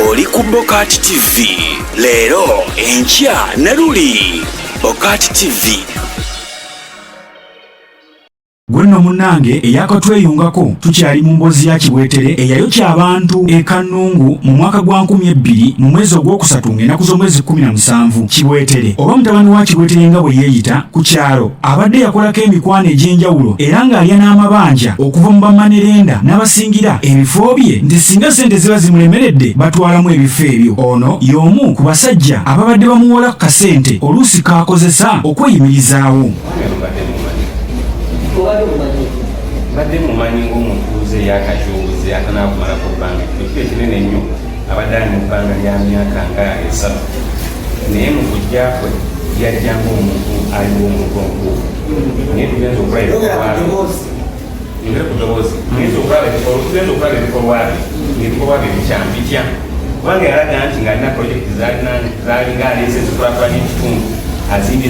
oli ku BOCAT TV leero enkya ne luli BOCAT TV. Gwenno munnange eyakatweyungako tukyali mu mbozi ya Kibwetere eyayokya abantu ekanungu mu mwaka gwa 2000 mu mwezi ogwokusatu ng'ennaku z'omwezi 17. Kibwetere oba mutabani wa Kibwetere nga bwe yeeyita ku kyalo abadde yakolako emikwano egy'enjawulo era ng'alya n'amabanja okuva mu bamanerenda n'abasingira ebifo bye nti singa ssente ziba zimulemeredde batwalamu ebifo ebyo. Ono y'omu ku basajja ababadde bamuwola ku kasente oluusi k'akozesa okweyimirizaawo. Badde mumanyi ng'omutuuze yakajooze atanaakumala ku bbanga ekyo ekinene ennyo abadde ali mu bbanga lya myaka nga 3 naye mu kujja kwe yajja ng'omuntu aliwo omugongo naye tugenza okulaba ebikolwa bye bikyambitya kubanga yalaga nti ng'alina projekiti zaalinga aleese zikulaakulanya ekitundu azimbye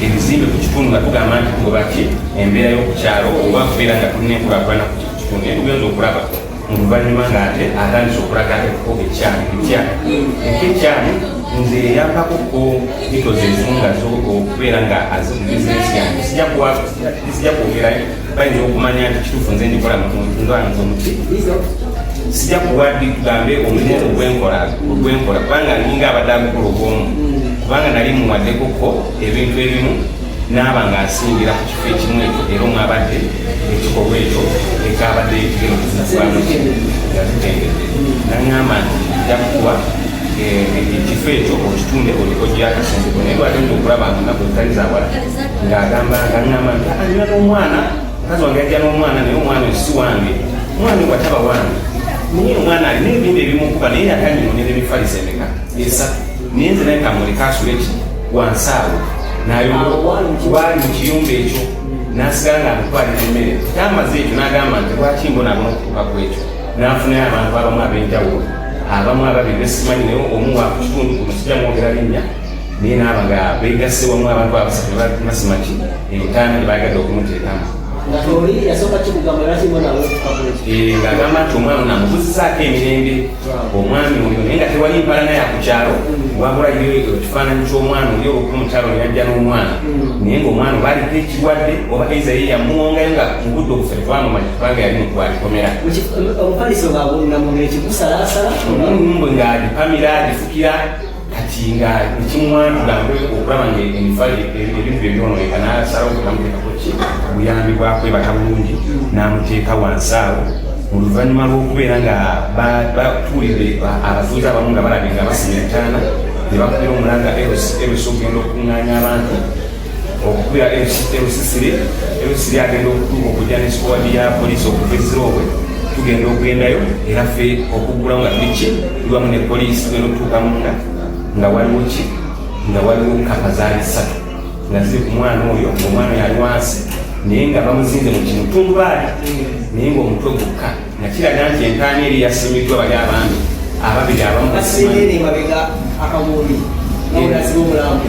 ebizimbe ku kitundu nga tugamba nti tugobaki embeera y'okukyalo oba kubeera nga tulina enkulaakulana ku kitundu naye tugenza okulaba mu luvannyuma ng'ate atandise okulaga ekyalo ekyalo nze yampakoko bitozi ezimu nga okubeera nga bizinesi yange sijja kwogerayo bayinza okumanya nti kituufu nze ndikola ndwanza omuti sijja kuwaddi tugambe omulimu ogwenkola kubanga ninga abadde agukola obwomu kubanga nali muwaddekoko ebintu ebimu naaba ng'asingira ku kifo ekimu ekyo era omwabadde ekikolwa ekyo ekabadde ekigero kizasibwamu yazitendedde naŋŋamba nti nja kukuwa ekifo ekyo okitunde olikojja akasente naye lwatenda okulaba nnaku zitali zawala ng'aŋŋamba nti alina n'omwana mukazi wange ajja n'omwana naye omwana si wange omwana wataba wange naye omwana alina ebintu ebimukuba naye yakanyinonyera emifaliso emeka 3 naye nze naye kamuleka asula eki wansaawo wali mu kiyumba ekyo n'asigala ng'amutwalira emmere kyamaze ekyo n'agamba nti lwaki mbonabona okutuuka ku ekyo n'afunayo abantu abamu ab'enjawulo abamu ababiri besimanyi naye omu wa ku kitundu kuno sijja mwogera linnya naye naaba nga beegasse wamu abantu abasatu basimaki entaana gye bayagadde okumuteekamu ng'agamba nti omwana namubuzizaako emirembe omwami oyo naye nga tewali mpalana ya ku kyalo wabulayo ekifaananyi ky'omwana oli olwokumukyalo neyajja n'omwana naye ng'omwana oba aliko ekirwadde oba eiza ye yamuwongayo nga mubudde obufere twamumanyi kubanga yali mutwalikomera omumbwe ng'agipamira agifukira kati nga ekimwantugambe okulaba nga ebintu byebyonoeka n'asalawo kwebamuteekako ki obuyambi bwakwebaka bulungi n'amuteeka wansi awo mu luvannyuma lw'okubeera nga batuulire abatuuze abamu nga balabe nga basima entaana ne bakubira omulanga erosi okugenda okukuŋŋaanya abantu okukubira erosiri agenda okutuuka okujja n'esikuwadi ya poliisi okuva ezirobwe tugenda okugendayo era ffe okuggulawo nga tuliki liwamu ne poliisi tugenda okutuuka munda nga waliwo ki nga waliwo kapa zaali 3 nga ziri ku mwana oyo ng'omwana yali wansi naye nga bamuzinze mu kimutundubaali naye ng'omutwe gukka nga kiraga nti entaana eri yasimiddwa bali abaami ababiri abamu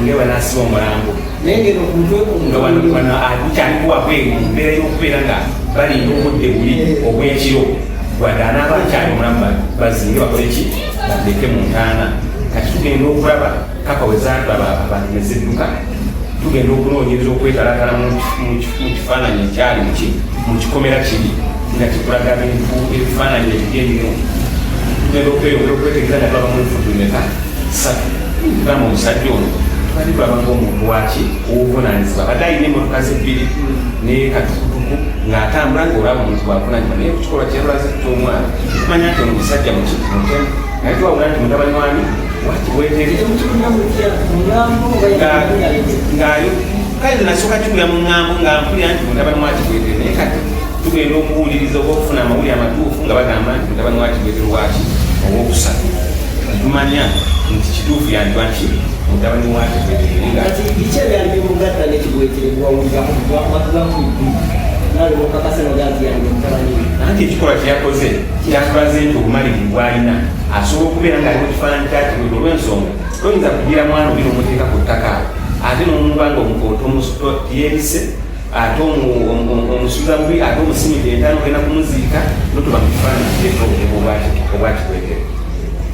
ngewe n'asiba omulambo gukyalikuwako embeera y'okubeera nga balinda obudde buli obw'ekiro wadde anaaba akyali omulamu bazinge bakole ki badeke mu ntaana kati tugenda okulaba kapa we zaatulaba abantu ne zidduka tugenda okunoonyereza okwetalakala mu kifaananyi ekyali mu kikomera kiri nga kikulaga ebifaananyi ebigendimu tugenda okweyongera okwetegereza nga tulaba mu nfutu meka 3 tugamba omusajja ono tubadde tulaba ng'omuntu waki obuvunaanyizibwa badde alina emmotoka ze2 ne katukutuku ng'atambula ng'olaba omuntu bwavunanyizibwa naye ku kikolwa kyerulaze ky'omwana tumanya nti ono musajja mutemu naye tuwabula nti mutabani wani wakibwetere ngaayo kale nasooka kiwulira mu ŋŋambo nga mpulira nti mutabani wakibwetere naye kati tugenda okuwuliriza oba okufuna amawulire amatuufu nga bagamba nti mutabani wakibwetere waki ow'okusatu tumanya nti kituufu yandiba nti mutabani wakibwetere anti ekikolwa kyeyakoze kyatulaze nti obumalirivu bwalina asobola okubeera ng'aliwo ekifaananyi kyakibwete olw'ensonga toyinza kugira mwana oli n'omuteeka ku ttaka ate n'omuba nga yeebise ate omusuuza bubi ate omusimidde entaano ogenda kumuziika notuba mu kifaananyi kyeko obwakibwetere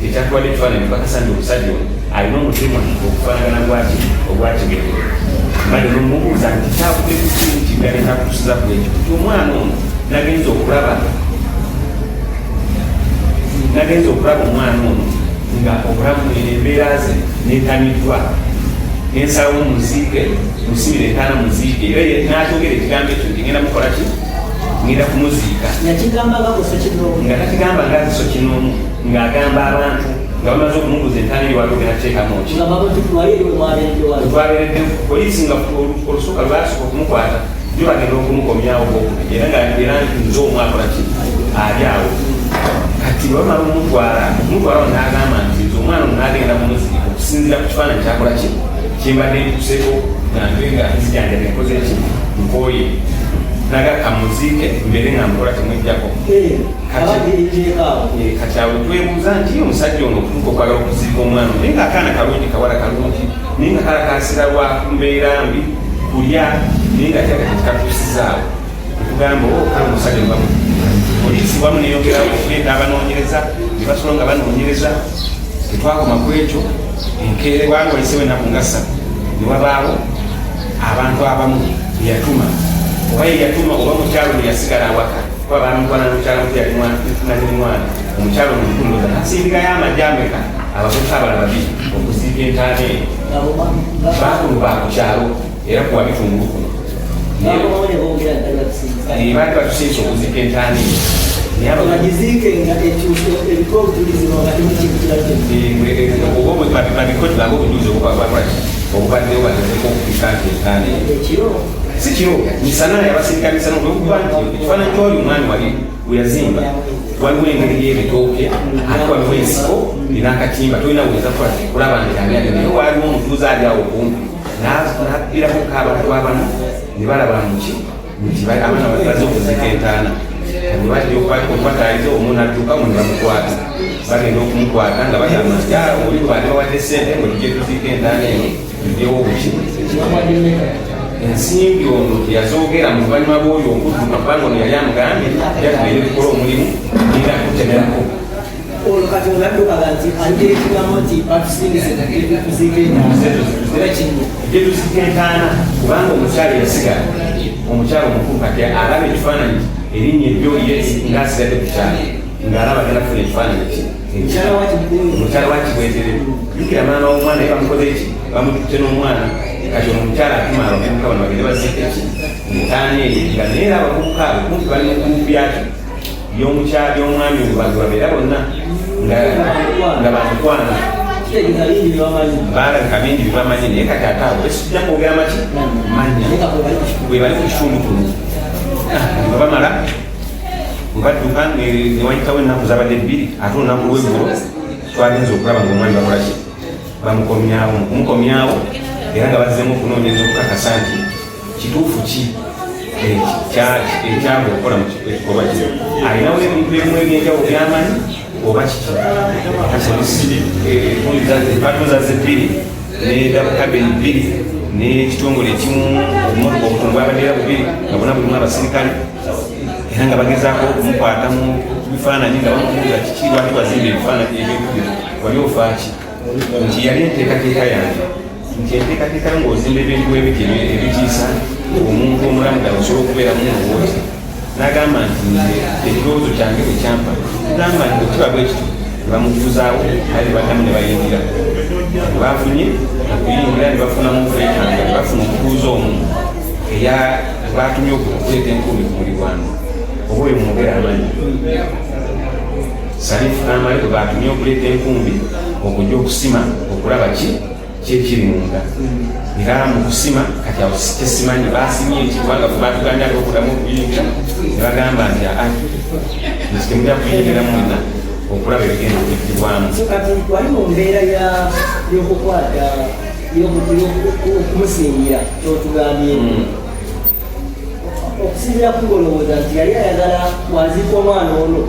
ekyatwala ekifaananyi bakasa nti omusajja ono alina omutima okufaanagana ogwakigeere bali nomubuuza nti kyakuba ekukimu kigale nakutusiza ku ekyo kuti omwana ono nagenza okulaba omwana ono nga obulamu embeera ze netamiddwa ensalawo muziike musibire entaana muziike era nakyogera ekigambo ekyo nti ngenda mukola ki ngenda kumuziika nga takigamba ngaziso kinoomu ng'agamba abantu nga bamaze okumubuuza entaana eri waliwo genateekamu ki twaberedde poliisi nga olusooka lwasooka okumukwata jo bagenda okumukomyawo bokubiri era nze omwakola ki ali awo kati bamala omutwala n'agamba nti nze omwana ono n'agenda kumuziika okusinziira ku kifaananyi kyakola ki kyembadde ntuseeko nga nzijanjabe nkoze ki nkooye naga kamuziike mbere nga mukola temwejjako kati awo twebuuza nti omusajja ono okutuuka okwagala okuziika omwana naye nga akaana kalungi kawala kalungi naye nga kalakasira lwa mbeera mbi kulya naye nga kyaka tekikatuusizaawo okugamba kale omusajja mubamu poliisi wamu neyongerawo okuleeta abanoonyereza ne basobola nga banoonyereza tetwakoma ku ekyo enkeere wanga waisewo ennaku nga 3 ne wabaawo abantu abamu yatuma oba yeyatuma oba mukyalo neyasigala awaka kuba bamutwala nomukyalo muti yali mwana omukyalo nomukundoza nasindikayo amajameka abakozi abalala 2 okuziika entaana eyo bakulu bakukyalo era kuwa bitungulu kuno baali batusinza okuziika entaana eyo babikotibaga obujuzi obubadde obatezeko okupika nti entaana eyo si kiro misana yabasirikale misana okuba nti ekifaananyi kyoli omwami wali weyazimba waliwo engeri y'ebitooke ate waliwo ensiko erakatimba tolina weza kulaba nti ani naye waliwo omutuuze ali awo kumpi nabbirako abantu abamu ne balaba muki nti abaana baze okuziika entaana okwataliza omuntu adduka mu nebamukwata bagenda okumukwata nga bagamba nti oli bali bawadde sente ngo tujje tuziika entaana eno tuddewo obuki ensimbi ono teyazoogera mu luvannyuma bw'oyo okudduka kubanga ono yali amugambye yatubeere bikola omulimu nira kutemerako gyetuziika entaana kubanga omukyalo yasigala omukyalo omukulu kati alaba ekifaananyi erinnya eryo ngaasigadde ku kyalo ng'alaba agenda kufuna ekifaananyi omukyalo wa Kibwetere jukira maama w'omwana ye bamukoze eki bamututte n'omwana kati omukyala atuma abavubuka bano bagende baziika eki entaana eyo nga naye era abavubuka abo kumpi bali mu gguupu yakyo y'omwami babeera bonna nga bamukwana balabika bingi byebamanyi naye kati ate abo esijja kwogera maki manya bwe bali ku kitundu kuno nga bamala bwe badduka newayitawo ennaku zabadde 2 ate olunaku lw'eggulo twagenza okulaba ngaomwami bakolaki bamukomyawo okumukomyawo era nga bazzemu okunoonyereza okukakasa nti kituufu ki ekyava okukola mu kikolwa kino alinawo ebintu ebimu ebyenjawulo byamanyi oba kiki patuzaze 2 ne dabukabeni 2 n'ekitongole ekimu obumotoka obutono bwabaddeera 2 nga bonna bulimu abasirikale era nga bagezaako okumukwata mu bifaananyi nga bamubuuza kiki lwaki wazimba ebifaananyi ebyekubiri wali ofaaki nti yali enteekateeka yange nti enteekateeka ng'ozimba ebintu bwebiti ebitiisa omuntu omulamu ddala osobola okubeeramu nowooti n'agamba nti nze ekirowoozo kyange bwe kyampa gamba nti okiba bwekito ne bamutuzaawo ali baddamu ne bayingira bafunye okuyingira ne bafunamu okwekyanga ne bafuna okutuuza omu batumye okuleeta enkumi ku mulirwano oba oyo mwogera amanyi salifu kamale bwe batumye okuleeta enkumbi okujja okusima okulaba kyekiri munda era mu kusima kati awo kyesimanyi basimye eki kubanga fe batuganyako okuddamu okuyingira ne bagamba nti nti temujja kuyingira mwena okulaba ebigenda okuddibwamu wali mu mbeera y'okukwata y'okumusingira kyotugambye okusinzira kugolowooza nti yali ayagala waziika omwana ono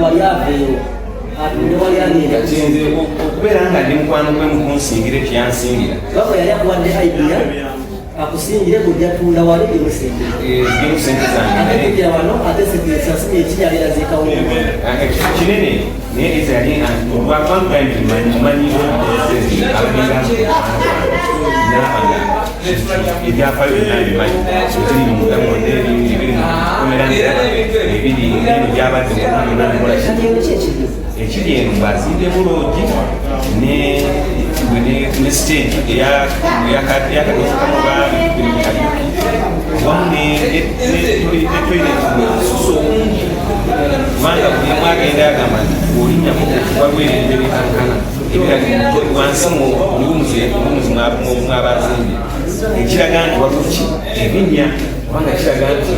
wali aveewo atunde wali agenda okubeera nga ndi mukwano gwe mukunsingira ekyansingira baba yali akuwadde idea akusingire kujja tunda wali sente zange ate wano ate sasimi ekinyalira zikawo kinene naye ezali olwakwampanmanyi ebyafaayo binabimanyi ekiri mudamoderi ebiri ebiri byabadde ekiri eno ngazimbe bulungi ne stage eyakatokamubaali wamu netwinetsusa omungi kubanga buli mwagenda agamba nti olinyako wagwerende bikankana wansi mwabazimbe ekiraga nti wakuki ebinya kubanga kiraga nti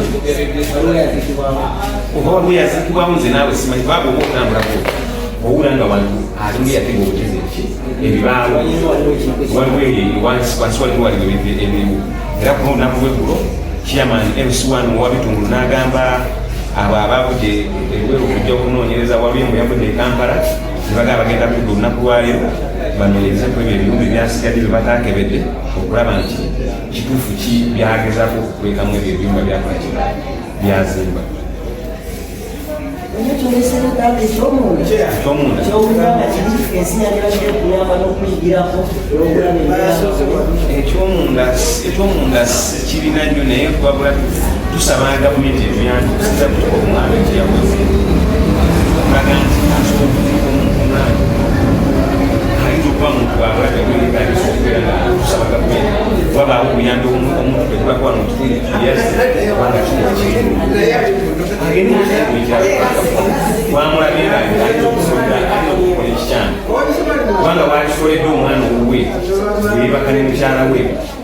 oba wabweyazikibwamu nze naawe simanyi kubanga oba okutambulako owula nga wantu alinga yatega obutezi ebibaawo waliwo wansi waliwo waliwo ebiriwo era kuno olunaku lweggulo chairman MC1 owabitungulu n'agamba abo abavudde ebweru okujja okunoonyereza waliwo yavudde e Kampala nebagamba bagenda kudda olunaku lwaleero banoonyerezeku ebyo ebirumbi byasigadde bye batakebedde okulaba nti kituufu ki byagezaako okukwekamu ebyo ebyumba byakolaki byazimba ekyomunda kirina nnyo naye twabula tusaba gavumenti ebyantusiza kutuka omwami ekyeyakoze olaga nti asobola okutuka omuntu omwami ayinza okuba muntu abulateweekanisa okubeera nga tusaba gavumenti wabaawo obuyambi omuntu tekulakuba notubanga wamulabira okukola ekikyama kubanga wakikoledde omwana owuwe webaka ne mukyala we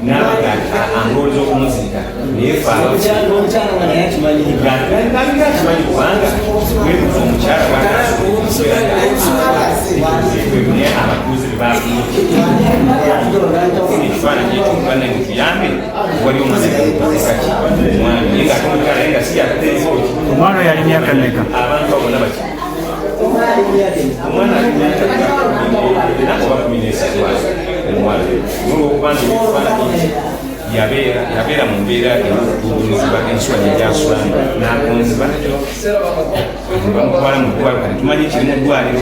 nabaga angoloza okumuziika naye faakimanyi kubanga webuza omukyala wakasonaye abatuuze bebaekifaananyi ekyokubanne mutuyambe wali omazekaki omwami naye ngaate omukyala naye nga si yakuteezaoti omwana yali myaka mmeka abantu abona baki omwana alinakoba 13 omuwala nolwokuba nti ekifaananyi yabeera mu mbeera etubuliziba enswa gyegyasulamu nakonziba bamutwala mu ddwaliro kati tumanyi kiri mu ddwaliro.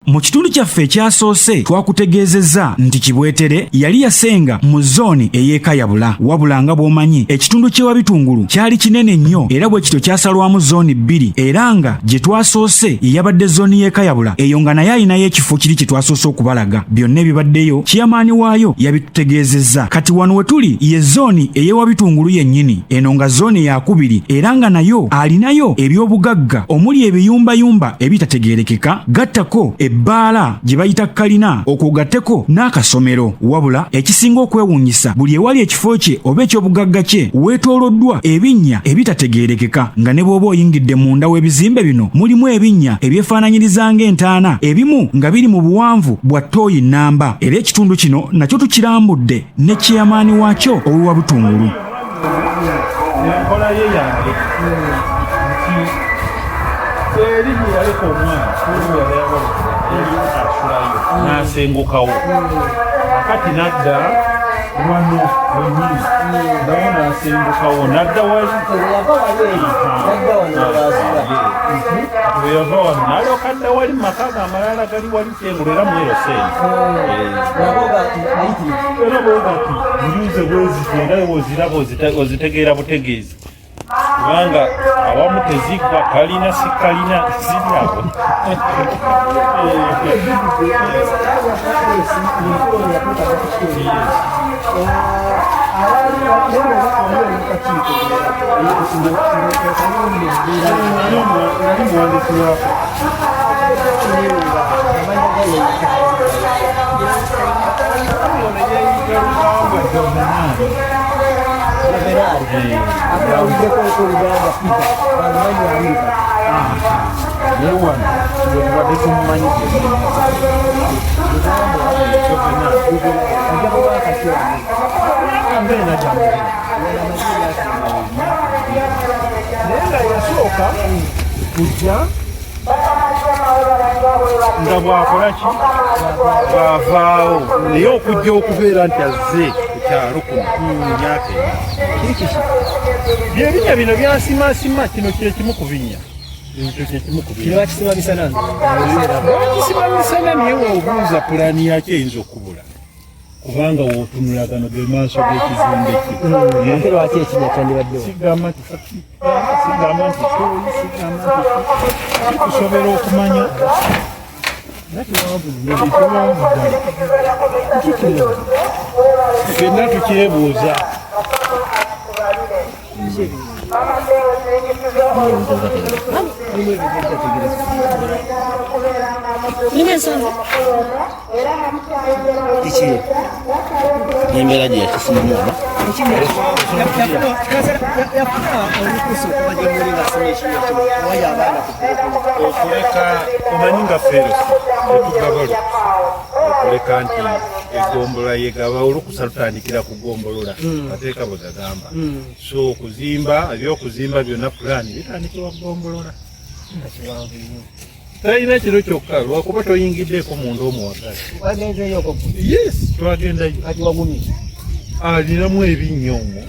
Mu kitundu kyaffe ekyasoose twakutegeezezza nti Kibwetere yali yasenga mu zooni ey'Ekayabula wabula nga bw'omanyi ekitundu ky'Ewabitungulu kyali kinene nnyo era bwe kityo kyasalwamu zooni 2 era nga gye twasoose yabadde zooni y'Ekayabula eyo nga naye alinayo ekifo kiri kye twasoose okubalaga byonna ebibaddeyo chairman waayo yabitutegeezezza kati wano we tuli ye zooni ey'Ewabitungulu yennyini eno nga zooni yakubiri era nga nayo alinayo eby'obugagga omuli ebiyumbayumba ebitategeerekeka gattako ebbaala gye bayita kalina okugatteko n'akasomero wabula ekisinga okwewuunyisa buli ewali ekifo kye oba eky'obugagga kye weetooloddwa ebinnya ebitategeerekeka nga ne bw'oba oyingidde munda w'ebizimbe bino mulimu ebinnya ebyefaananyiriza ng'entaana ebimu nga biri mu buwanvu bwa Tooyi nnamba era ekitundu kino nakyo tukirambudde ne chairman waakyo ow'ewa Butungulu. Yaleka omwana n'asengukawo akati nadda wano wenyini ndawo n'asengukawo nadda weyava wano n'alyoka adda wali makaga amalala gali wali kyengulu era mwero sente era bwogati muyuze bweziti era woziraba ozitegeera butegeezi kubanga awamu tezigwa kalina si kalina ziryago nga bwakolaki bwavaawo naye okujja okubeera nti azze kyalo kuno myaka ebinya bino byasimasima kino kyekimu ku binya bakisimamisana naye wobuuza pulaani yakyo eyinza okubula kubanga wootunula gano ge maaso g'ekizimbe sigamba nti Tooyi sigamba nti kikusobera okumanya fenna tukyebuuza N'embeera gye yakisimamu oba okuleka omanyi nga ffe tetugabalo okuleka nti eggombola yegaba olukusa lutandikira ku ggombolola mateeka bwe gagamba so okuzimba ebyokuzimba byonna pulaani bitandikibwa kugombolola talina kiro kyokka lwakuba toyingiddeko munda omuwagala yes twagendayo alinamu ebinnya omwo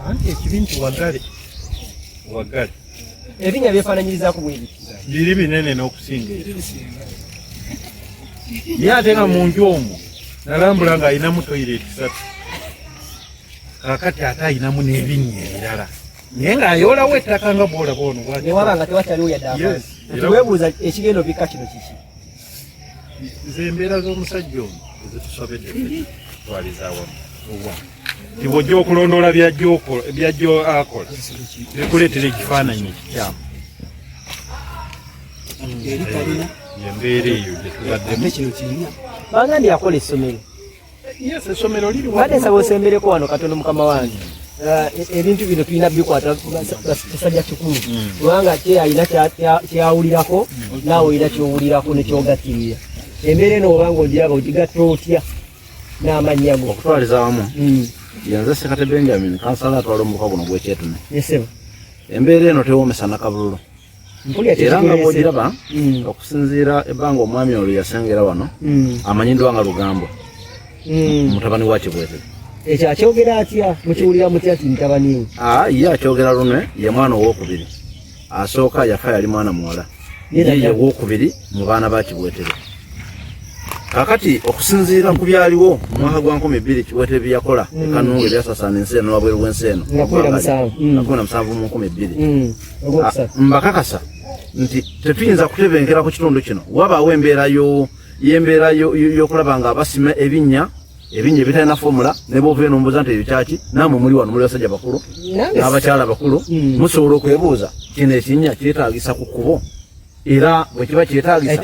anti ekibi nti wagale ebinya byefaananyirizaako bwebi biri binene n'okusinga ye ate nga mu nju omwo nalambula ng'alinamu toyireti 3 kakati ate alinamu n'ebinnya ebirala naye ng'ayoolawo ettaka nga bwolaba ono newaba nga tewakyaliwo yadde amaanyi nti weebuuza ekigenda obikka kino kiki ze embeera z'omusajja ono ezitusobedde twaliza awamu ti bw'ojja okulondoola byajjo akola bikuleetera ekifaananyi ekikyamu embeera eyo gyetubaddemu bagandi akola essomero yes essomero liri badde nsaba osembereko wano katono mukama wange ebintu bino tulina bikwata tusajja kikulu kubanga alina kyawulirako naawe olina kyowulirako nekyogattirira embeera eno obanga ogiraga ogigatta otya n'amannya go okutwaliza awamu yenze Sekate Benjamin kansala atwala omuka guno gw'ekyetume yesebo embeera eno tewoomesa nakabululu era nga bw'ogiraba okusinziira ebbanga omwami olwo yasengera wano amanyiddwa nga Lugambwa mutabani wa Kibwetere ekyo akyogera atya mukiwulira mutya ti mutabani we ye akyogera luno ye mwana owokubiri asooka yafa yali mwana muwala ye wokubiri mu baana ba Kibwetere kakati okusinziira ku byaliwo mu mwaka gwa 2000 Kibwetere bye yakola ekanungu ebyasasaana ensi eno wabweru bw'ensi eno 17 mu 2000 mbakakasa nti tetuyinza kutebenkera ku kitundu kino wabaawo embeera y'okulaba nga abasima ebinnya ebitalina fomula ne bw'ovayo n'ombuuza nti ebyo kyaki nammwe muli wano muli basajja bakulu n'abakyala bakulu musobola okwebuuza kino ekinnya kyetaagisa ku kkubo era bwe kiba kyetaagisa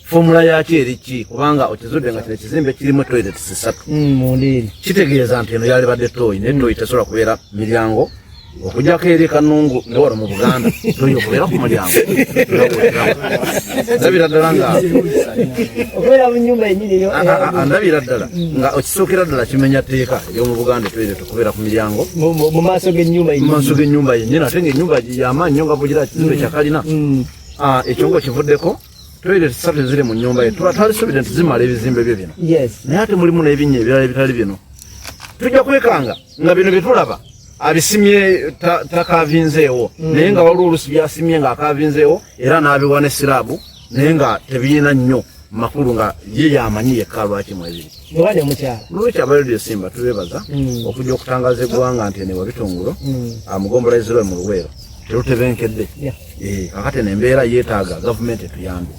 fomula yakyo eri ki kubanga okizudde nga kino ekizimbe kirimu toilet 3 kitegeeza nti eno yalibadde Tooyi naye Tooyi tesobola kubeera miryango okujjako eri kanungu ne wano mu Buganda Tooyi okubeera ku mulyango ndabira ddala nga okubeera mu nnyumba yennyini ndabira ddala nga okisookera ddala kimenya tteeka ery'omu Buganda toilet okubeera ku miryango mu maaso g'ennyumba yennyini ate ng'ennyumba yamaanyi nnyo nga bugira kizimbe kyakalina ekyo ng'okivuddeko toilet 3 ziri mu nnyumba ye twalisuubira nti zimala ebizimbe byo bino naye ate mulimu n'ebinnya ebirala ebitali bino tujja kwekanga nga bino bye tulaba abisimye takavinzeewo naye nga waliwo olusi byasimye ng'akavinzeewo era n'abiwa ne siraabu naye nga tebiyina nnyo makulu nga ye yamanyi yekka lwaki mwebiri lwekyo abalradio Simba tubeebaza okujja okutangaza eggwanga nti enewa bitungulo mugombola ezirwe mu Luweero terutebenkedde kakati nembeera yeetaaga gavumenti etuyambe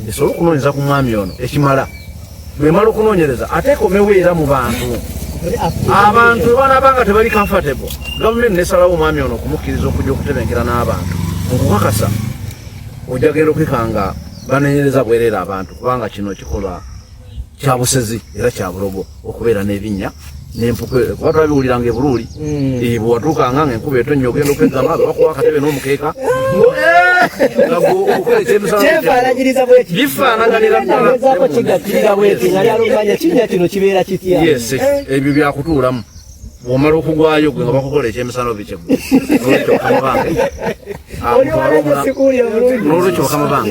esobole okunoonyeza ku mwami ono ekimala bwemala okunoonyereza ate ekomewo era mu abantu banaabanga tebali comfortable gavumenti nesalawo omwami ono okumukkiriza okujja okutebenkera n'abantu okukakasa ojja genda okwekanga banenyereza bwereera abantu kubanga kino kikolwa kya busezi era kya bulogo okubeera n'ebinnya n'empuku kuba twabiwuliranga ebuluuli bwe watuukanga ng'enkuba etonnya ogenda okwegama bakuwa akatebe n'omukeeka bifaanaganira ddala ebyo byakutuulamu bw'omala okugwayo gwe nga bakukola ekyemisano bikyeggulo n'olwekyo bakama bange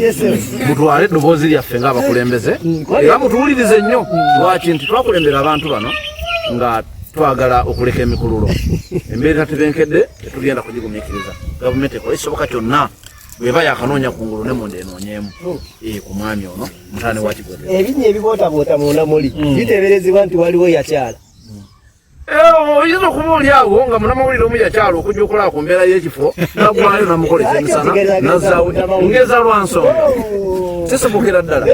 mutwale eddoboozi lyaffe ng'abakulembeze era mutuwulirize nnyo lwaki nti twakulembera abantu bano nga twagala okuleka emikululo embeera tebenkedde tetugenda kugigumiikiriza gavumenti ekola ekisoboka kyonna bweba yakanoonya ku ngulu ne munda enoonyeemu ku mwami ono mutaani wa Kibwetere ebinnya ebibootaboota munda muli biteeberezebwa nti waliwo yakyala oyinza okuba oli awo nga munamawulire omu yakyala okujja okulaba ku mbeera y'ekifo nagwayo namukoleza emisana nazaawe ngeza lwansonga sisobokera ddala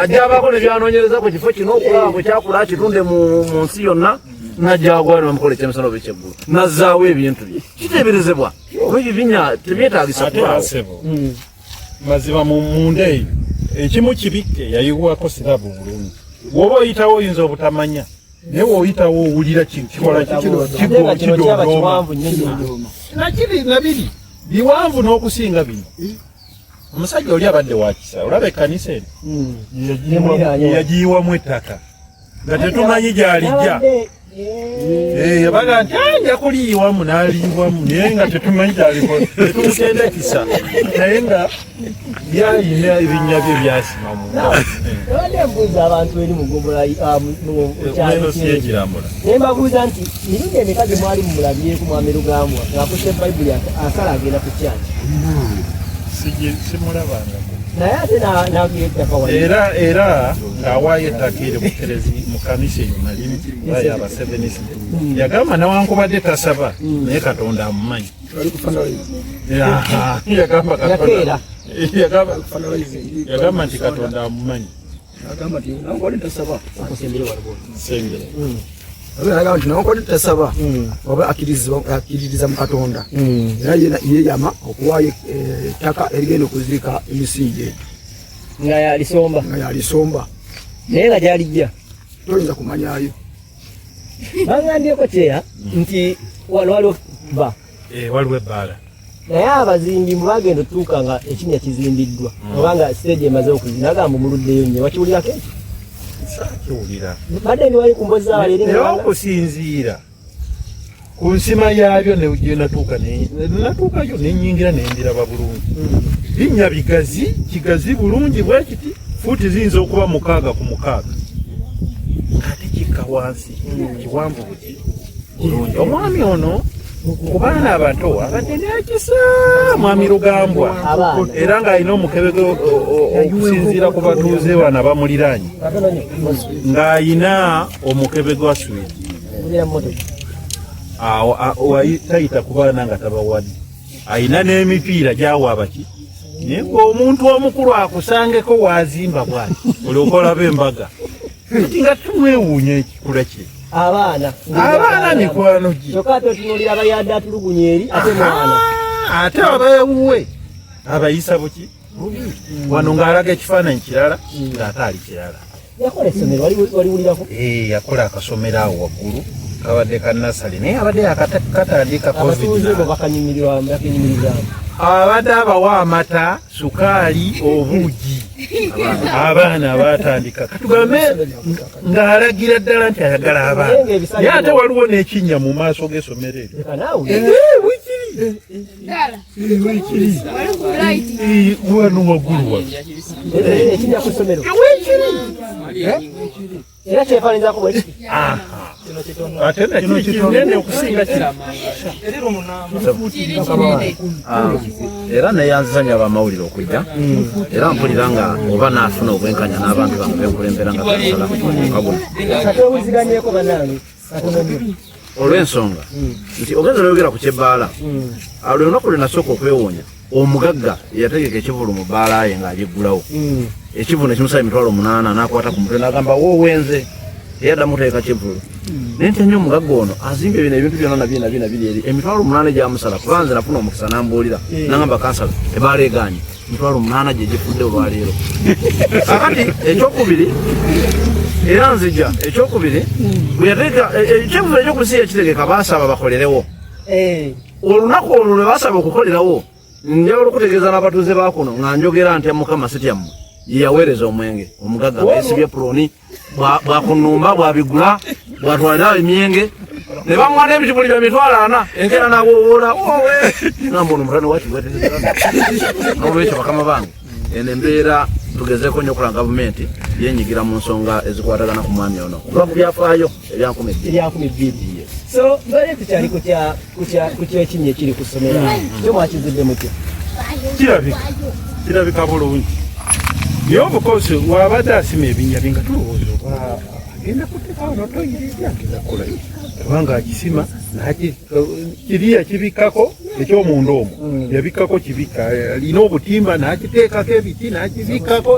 ajja abaako ne byanoonyereza ku kifo kino okulaba bwe kyakula akitunde mu nsi yonna najja agwayo namukoleza emisana oba ekyeggulu nazaawo ebintu bye kiteeberezebwa oba ebibinya tebyetaagisa kulaawo mazima mu munda eyo ekimu kibikke yayiwako sirabu bulungi woba oyitawo oyinza obutamanya naye woyitawo owulira kikola kidondooma nabiri biwanvu n'okusinga bino omusajja oli abadde wakisa olaba ekkanisa eno yagiyiwamu ettaka nga tetumanyi gy'alijja yabaga nti nja kuliyiwamu n'aliyiwamu naye nga tetumanyi gy'aliko tetumutendekisa naye nga byalina ebinnya bye byasima mbuuza abantu eri mugombola nembabuuza nti mirundi emeka gye mwali mumulabyeku mwami Rugambwa ng'akutte bayibuli asala agenda ku kyaki simulabanga naye ate nagettaka era ng'awaayo ettaka eri mu kanisa eyo nalimu bayo abasevenisi yagamba newankubadde tasaba naye Katonda amumanyi yagamba nti Katonda amumanyi nankole tasaba oba akkiririza mu Katonda era yeyama okuwaayo ettaka erigenda okuzirika emisingi nga yalisomba naye nga gyalijja toyinza kumanyayo baŋŋambyeko kyeya nti wano waliwo waliwo ebbaala naye abazimbi mwe bagenda otuuka nga ekinnya kizimbiddwa obanga siteegi emaze okuzimba agamba omuluddeyo nnyo wakiwulirako ekyo sakiwulira badde ndi wali ku mbozi z'abaleri era okusinziira ku nsima yaabyo natuukayo nenyingira nendiraba bulungi binnya kigazi bulungi bwe kiti fuuti ziyinza okuba 6 ku 6 ate kikka wansi kiwanvu buki bulungi omwami ono ku baana abato abadde nekisa mwami Rugambwa era ng'alina omukebege okusinziira ku batuuze bano abamuliraanye ng'alina omukebege wa swidi tayita ku baana nga tabawadde alina n'emipiira gyawaabaki naye ng'omuntu omukulu akusangeko wazimba bwati olwokolaba embaga kati nga tumwewuunya ekikula kye abaana mikwano gye kyokka ate otunuulira abayadde atulugunya eri ate mwana ate abawuwe abayisa buki wano ng'alaga ekifaananyi kirala ng'ate ali kirala yakola essomero waliwulirako yakola akasomero awo waggulu kabadde ka nasale naye abadde yakatandika abadde abawa amata sukaali obuugi abaana batandika katugambe ng'alagira ddala nti ayagala abaana naye ate waliwo n'ekinnya mu maaso g'essomero eryo wano waggulu wano era kyefaananyizako bwe kiti ate nakino kinene okusinga era neyanzanya abamawulire okujja era mpulira nga oba naafuna obwenkanya n'abantu bange benkulembera nga tasala kabuna katewuziganyeko banange olw'ensonga nti ogenza noyogera ku kyebbaala lwe lunaku lwe nasooka okwewuunya omugagga yategeka ekivulu mu bbaala ye ng'agiggulawo ekivulu nekimusaba 8,000 n'akwata ku mutwe n'agamba woowenze eyaddamu teeka kivulu naye ntya nnyo omugagga ono azimba bino ebintu byonna nabina biri eri 8,000 gyamusala kuba nze nafuna omukisa n'ambuulira n'agamba kansala ebaala egaanye 8,000 gye gifudde olwaleero akati ekyokubiri era nzija ekyokubiri bwe yateeka ekivulu ekyokusiya ekitegeka baasaba bakolerewo olunaku olwo lwe baasaba okukolerawo njagala okutegeeza n'abatuuze bakuno nga njogera ntya Mukama sityammwe yeyaweereza omwenge omugagga nga yesibye puloni bwakunumba bwabigula bwatwalira emyenge ne bamwana ebitibuli bya mitwalo 4 enkera nawowola owe nambono murano wa Kibwetere n'olwekyo bakama bange eno embeera tugezeko nnyo okulanga gavumenti yenyigira mu nsonga ezikwatagana ku mwami ono kuba ku byafaayo ebya 12. So mbere tukyali kutya ekinnya ekiri ku ssomero kyo mwakizidde mutya kirabika bulungi naye obukozi wabadde asima ebinnya bye nga tulowooza oba agenda kuteekawo notoyiri agenda kukolayo kubanga akisima kiriya kibikkako ekyomunda omwo yabikkako kibikka alina obutimba n'akiteekako ebiti n'kibikkako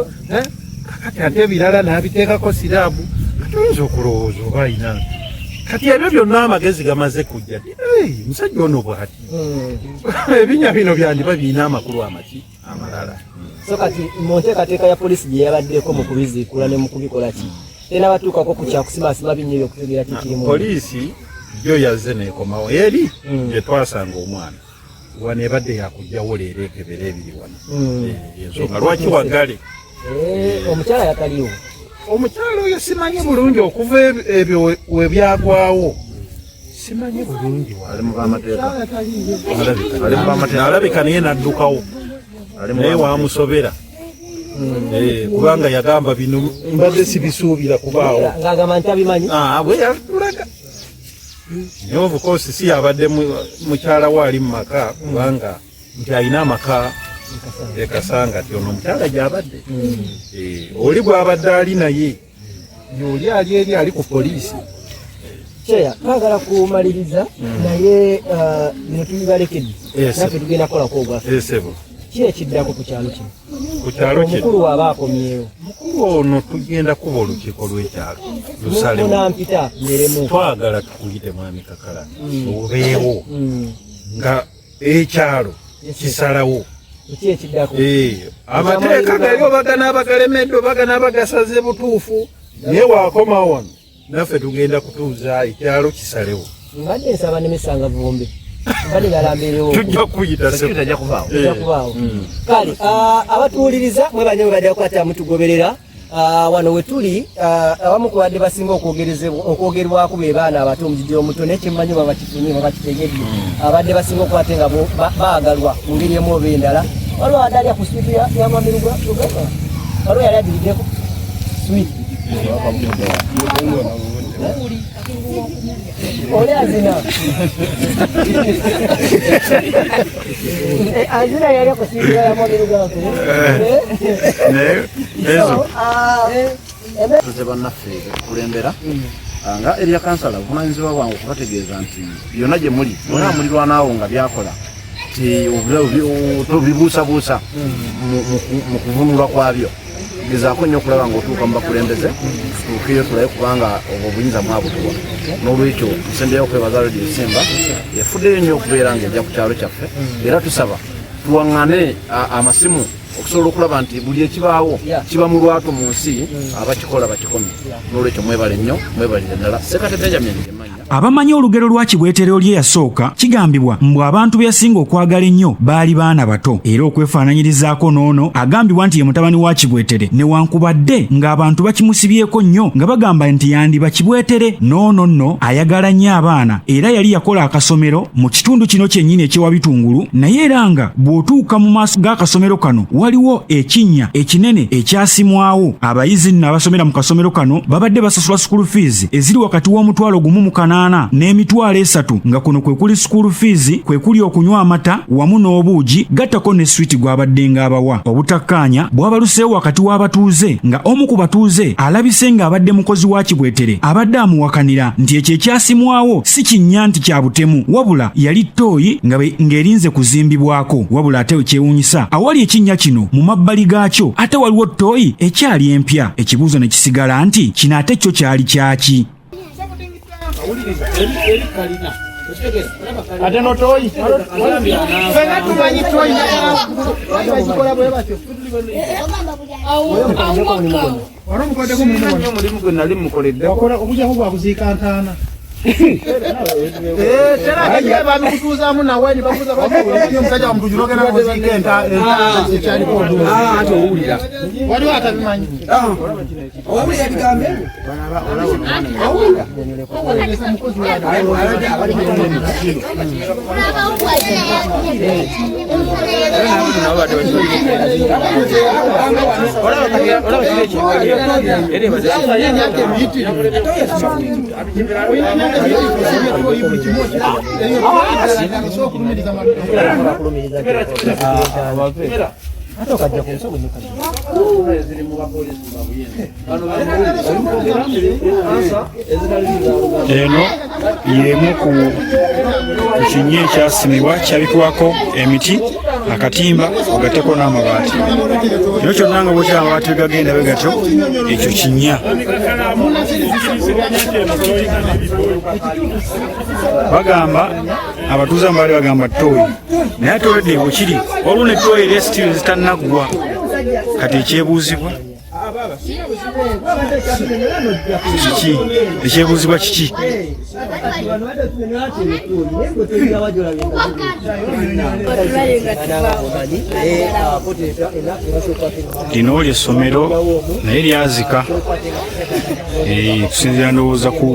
kakati ate ebirala n'abiteekako siraabu tuyinza okulowooza oba ayina kati ebyo byonna amagezi gamaze kujja musajja ono bw'ati ebinnya bino byandiba birina amakulu amaki amalala. So kati mu nteekateeka ya polisi gye yabaddeko mu kubiziikula ne mu kubikola ki tena batuukako ku kyakusimasima binnya ebyokutegera kikirimu polisi yo yazze neekomawo eri gye twasanga omwana wano ebadde yakugjawo leero ekebera ebiri wano ensonga lwaki wagale omukyala yataliwo omukyala oyo simanyi bulungi okuva ebyo webyagwawo simanyi bulungi alabika naye naddukawo naye wamusobera kubanga yagamba bino mbadde sibisuubira kubaawo ng'agamba nti abimanyi bwe yatulaga naye obukosi si yabadde mukyala we ali mu maka kubanga nti alina amaka ekasanga ti ono omukyala gy'abadde oli bw'abadde ali naye oli ali eri ali ku poliisi. Cheya twagala kumaliriza naye bino tubibalekedde naffe tugenda kukolako ogwaffe ki ekiddako ku kyalo kino omukulu waaba akomyewo mukulu ono tugenda kuba olukiiko lw'ekyalo lusaleunampita meremu twagala tukuyite mwami Kakala obeewo nga ekyalo kisalawo ki ekiddako amateeka galiwo bagana abagalemedde bagana abagasaze butuufu naye waakomawo wano naffe tugenda kutuuza ekyalo kisalewo mbadde nsaba nemisanga vumbe mbadde galambirewo tujja kuyita tajja kubaawo kale abatuwuliriza mwebanye mwebadde bakwata mutugoberera wano we tuli abamu ku badde basinga okwogerwako be baana abato omujijja omuto naye kyemmanyi baba kifunye baba kitegedde abadde basinga okukwate nga baagalwa mu ngeri emu oba endala waliwo adde alya ku switi yamamiruga waliwo yali adiriddeko switi oli azina azina yali akusiibira yamamiruga tuze bannaffe kulembera nga erya kansala buvunanyizibwa bwange okubategeeza nti byonna gye muli muna mulirwanaawo nga byakola tobibuusabuusa mu kuvunulwa kwabyo gezaako nnyo okulaba ng'otuuka mu bakulembeze tutuukeyo tulabe kubanga obwo obuyinza mwabutuwa n'olwekyo nsembyeyo okwebaza Radio Simba efuddeyo nnyo okubeera ng'ejja ku kyalo kyaffe era tusaba tuwaŋŋane amasimu okusobola okulaba nti buli ekibaawo kiba mu lwatu mu nsi abakikola bakikomye n'olwekyo mwebale nnyo mwebalire ddala Sekate Benjamin Gemanya abamanyi olugero lwa Kibwetere oli eyasooka kigambibwa mbu abantu byasinga okwagala ennyo baali baana bato era okwefaananyirizaako n'ono agambibwa nti ye mutabani wa Kibwetere newankubadde ng'abantu bakimusibyeko nnyo nga bagamba nti yandiba Kibwetere n'ono nno ayagala nnyo abaana era yali yakola akasomero mu kitundu kino kyennyini ekyewa Bitungulu naye era nga bw'otuuka mu maaso g'akasomero kano waliwo ekinnya ekinene ekyasimwawo abayizi nno abasomera mu kasomero kano babadde basasula school fees eziri wakati w'omutwalo gumu mu 8 n'emitwalo 3 nga kuno kwe kuli school fees kwe kuli okunywa amata wamu n'obuugi gattako ne switi gwabadde ng'abawa obutakkaanya bwabaluseewo wakati w'abatuuze nga omu ku batuuze alabise ng'abadde mukozi wa Kibwetere abadde amuwakanira nti ekyo ekyasimwawo si kinnya nti kya butemu wabula yali Tooyi ng'erinze kuzimbibwako wabula ate kyewuunyisa awali ekinnya kino mu mabbali gaakyo ate waliwo Tooyi ekyali empya ekibuuzo ne kisigala nti kino ate kyo kyali kyaki ate no Tooyi fena tumanyi Tooyi bakikola bwe batyo omulimu gwe nali mukoledde okujjako gwa kuziika ntaana tera bamukutuuzamu nawe ne babuuza omusajja wamutujuloge namuziika ekyaliko ate owulira waliwo atabimanyi owulira ebigambo eno yemu ku kinnya ekyasimibwa kyabikwako emiti akatimba ogatteko n'amabaati naye kyonna nga bwekya amabaati begagenda be gatyo ekyo kinnya bagamba abatuuze abaali bagamba Tooyi naye atoledde bwekiri olwo ne Tooyi era esitiri zitannaggwa kati ekyebuuzibwa kiki ekyebuuzibwa kiki lino ly'essomero naye lyazika kusinziira ndowooza ku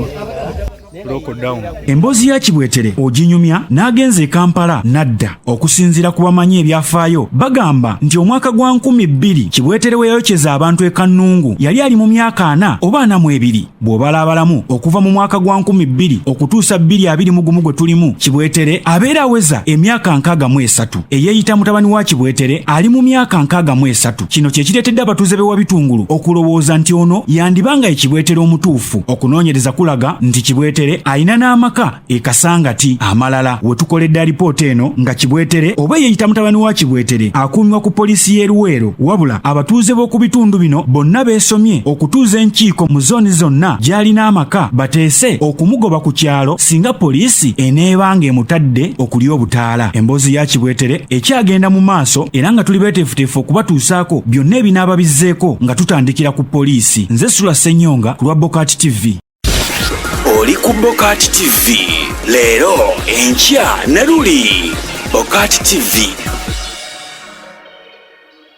emboozi ya Kibwetere oginyumya n'agenza e Kampala n'adda okusinziira ku bamanyi ebyafaayo bagamba nti omwaka gwa 2000 Kibwetere we yayokyeza abantu e Kannungu yali ali mu myaka 4 oba 42 bw'obala abalamu okuva mu mwaka gwa 2000 okutuusa 2021 gwe tulimu Kibwetere abeera aweza emyaka 63 eyeeyita mutabani wa Kibwetere ali mu myaka 63 kino kye kireetedde abatuuze b'ewa Bitungulu okulowooza nti ono yandibanga ye Kibwetere omutuufu okunoonyereza kulaga nti Kibwetere alina n'amaka ekasangati amalala wetukoledde alipoota eno nga Kibwetere oba yeeyita mutabani wa Kibwetere akuumibwa ku poliisi y'e Luweero wabula abatuuze b'oku bitundu bino bonna beesomye okutuuza enkiiko mu zooni zonna gy'alina amaka bateese okumugoba ku kyalo singa poliisi eneebanga emutadde okulya obutaala emboozi ya Kibwetere ekyagenda mu maaso era nga tuli beeteefuteefu okubatuusaako byonna ebinaaba bizzeeko nga tutandikira ku poliisi nze SULA SSENYONGA ku lwa BOCAT TV. Oli ku BOCAT TV leero enkya ne luli BOCAT TV.